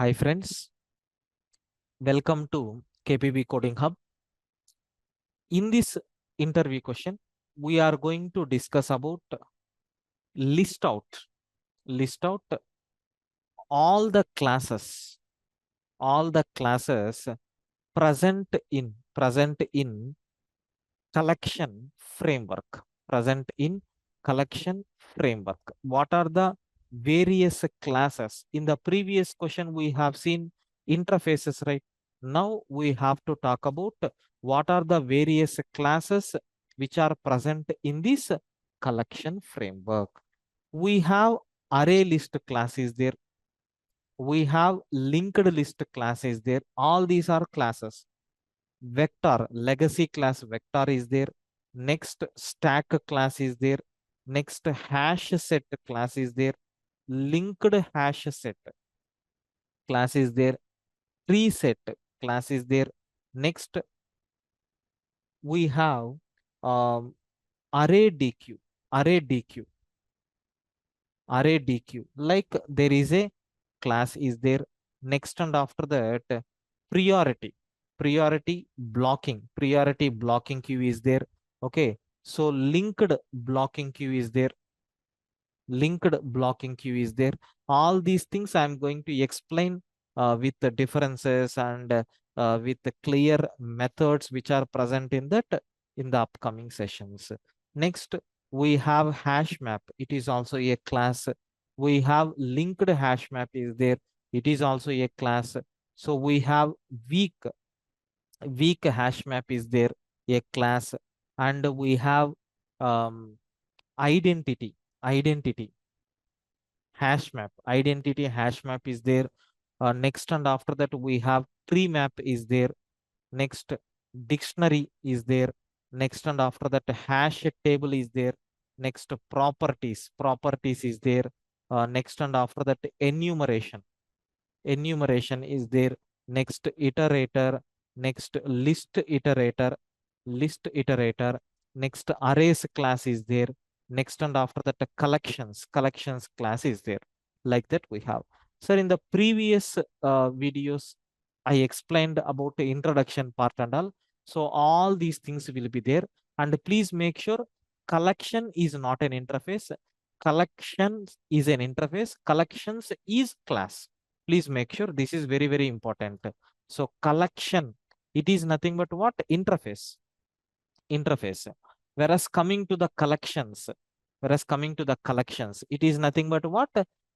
Hi friends, welcome to KPB Coding Hub. In this interview question, we are going to discuss about list out, list out all the classes, all the classes present in collection framework, present in collection framework. What are the various classes? In the previous question, we have seen interfaces, right? Now we have to talk about what are the various classes which are present in this collection framework. We have array list classes there. We have linked list classes there. All these are classes. Vector, legacy class vector is there. Next stack class is there. Next hash set class is there. Linked hash set class is there. Tree set class is there. Next we have um, array DQ, array DQ, array DQ. Like there is a class is there. Next and after that priority, priority blocking queue is there. Okay, so linked blocking queue is there. Linked blocking queue is there. All these things I'm going to explain with the differences and with the clear methods which are present in that in the upcoming sessions. Next, we have hash map. It is also a class. We have linked hash map is there. It is also a class. So we have weak hash map is there, a class, and we have um, identity identity hash map is there. Next and after that we have tree map is there. Next dictionary is there. Next and after that hash table is there. Next properties is there. Next and after that enumeration is there. Next iterator, next list iterator, next arrays class is there. Next and after that collections class is there. Like that we have. Sir, in the previous videos, I explained about the introduction part and all. So all these things will be there. And please make sure collection is not an interface. Collections is an interface. Collections is class. Please make sure this is very, very important. So collection, it is nothing but what? Interface. Whereas coming to the collections, it is nothing but what?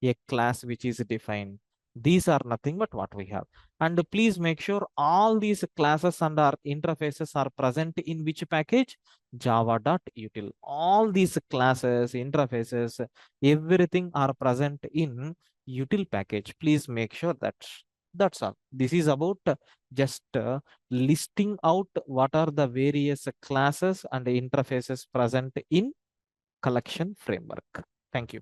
A class which is defined. These are nothing but what we have. And please make sure all these classes and our interfaces are present in which package? Java.util. All these classes, interfaces, everything are present in util package. Please make sure that that's all. This is about just listing out what are the various classes and interfaces present in collection framework. Thank you.